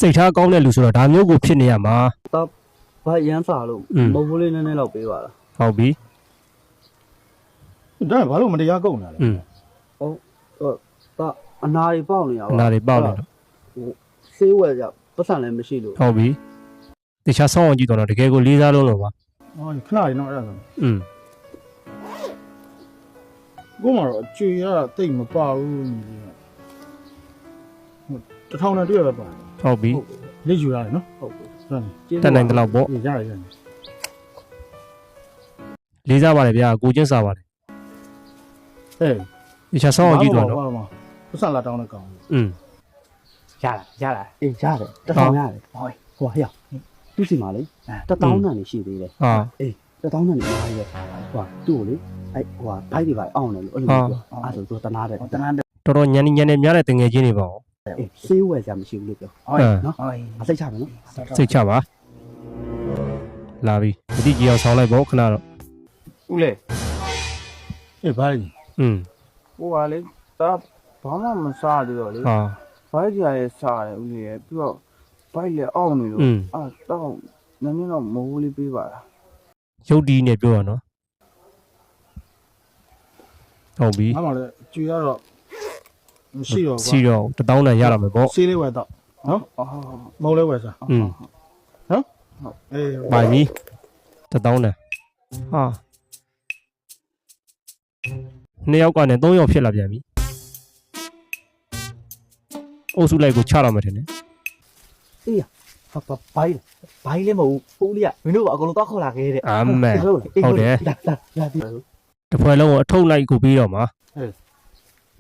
စိတ်ထားကောင်းတဲ့လူဆိုတော့ဒါမျိုးကိုဖြစ်နေရမှာ တော့ဘာရမ်းစားလို့မဟုတ်ဘူးလေးနည်းနည်းလောက်ပေးပါလား ဟုတ်ပြီ ဒါဘာလို့မတရားကုန်တာလဲ ဟုတ်တော့အနာတွေပေါက်နေရပါ နားတွေပေါက်နေတော့ ဆေးဝယ်ကြပတ်စံလည်းမရှိလို့ ဟုတ်ပြီတခြားဆောင်းအောင်ကြည့်တော့တကယ်ကိုလေးစားလုံးလို့ပါ ဟောခဏလေးတော့အဲ့ဒါဆို ကိုမတော့ကျွေရတာတိတ်မပါဘူးညီလေးတထောင်နဲ့တွေ့ရပဲပါ ဟုတ်ပြီ လက်ယူရတယ်နော် ဟုတ်ပြီ ဟုတ်တယ် တက်နိုင်တဲ့လောက်ပေါ့ ရတယ် လေးစားပါတယ်ဗျာကိုချင်းစားပါတယ် ဟဲ့ တခြားဆောင်းအောင်ကြည့်တော့ ပတ်စံလာတောင်းတဲ့ကောင် ရလားအေးရတယ်တစ်ထောင်ရတယ်ဟိုဟိုဟဲ့သူ့စီမှာလေ1000တန်နေရှိသေးတယ် ဟာ အေး1000တန်နေအများကြီးပဲဟိုသူ့ကိုလေအဲ့ဟိုဘိုက်တွေပါအောင်တယ်လို့အဲ့လိုပြောအဲ့ဆိုသူတနာတယ် တော်တော်ညံနေများတဲ့တငယ်ချင်းတွေပါ အေးဆေးဝယ်ကြမရှိဘူးလို့ပြော ဟုတ် နော်အစိတ်ချမယ်နော် စိတ်ချပါလာပြီတတိကြီးအောင်ဆောင်းလိုက်ပေါ့ခဏတော့ ဦးလေ အေးဘာလဲ ဟိုကလေဒါဘာမှမစားသေးတော့လေ ဟာ ဘိုက်ကြီးရဲ့စားတယ်ဦးလေပြီးတော့ဘိုက်လည်းအောင့်နေလို့တော့နည်းနည်းတော့မိုးလေးပေးပါလား ရုပ်ဒီနဲ့ပြောရနော်ဟုတ်ပြီ အားမလဲကျွေရတော့မရှိတော့ စီတော့1000တန်ရတော့မယ်ပေါ့ ဆေးလေးဝယ်တော့နော် အော် မုံလေးဝယ်စားအေး ပါပြီ1000တန်ဟာ2ယောက်ကနေ3ယောက်ဖြစ်လာပြန်ပြီအုပ်စုလိုက်ကိုချတော့မယ်ထင်တယ် အေးဘိုက်လည်းမဟုတ်ဘူးဦးလေးကမင်းတို့ကအကုန်လုံးတောက်ခေါ်လာခဲ့တဲ့ အာမန်ဟုတ်တယ် လာပြီ တစ်ဖွဲ့လုံးကိုအထုပ်လိုက်ကိုပြီးတော့မှာ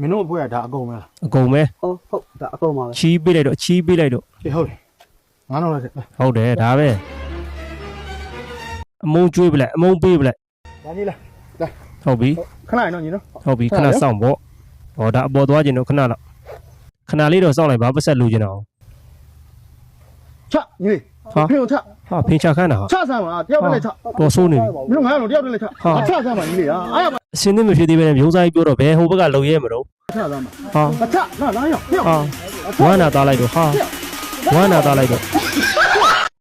မင်းတို့အဖွဲကဒါအကုန်ပဲလား အကုန်ပဲ ဟုတ်ဒါအကုန်ပါပဲ ချီးပေးလိုက်တော့ချီးပေးလိုက်တော့ အေးဟုတ်တယ်ငါတော့လည်း ဟုတ်တယ်ဒါပဲအမုံကျွေးပလိုက်အမုံပေးပလိုက် ဒါကြီးလား ဟုတ်ပြီ ခဏရနော်ညီနော် ဟုတ်ပြီခဏစောင့်ပေါ့ဟောဒါအပေါ်သွားခြင်းတော့ခဏတော့ခဏလေးတော့စောင့်လိုက်ပါပတ်ဆက်လူခြင်းတော့ ချညီလေးဖေးချ ဟာဖင်ချခန်းတာဟာ ချဆမ်းပါတယောက်တည်းလည်းချ တော်ဆိုးနေပြီ မင်းတို့ငါတို့တယောက်တည်းလည်းချချဆမ်းပါညီလေးအားရပါ အစင်းသစ်မဖြစ်သေးပဲနဲ့မျိုးစားကြီးပြောတော့ဘယ်ဟိုဘက်ကလုံရဲမလို့ ချဆမ်းပါ ဟာ ချလာရောက် ဟာဝမ်းနာသားလိုက်တော့ဟာဝမ်းနာသားလိုက်တော့ ချ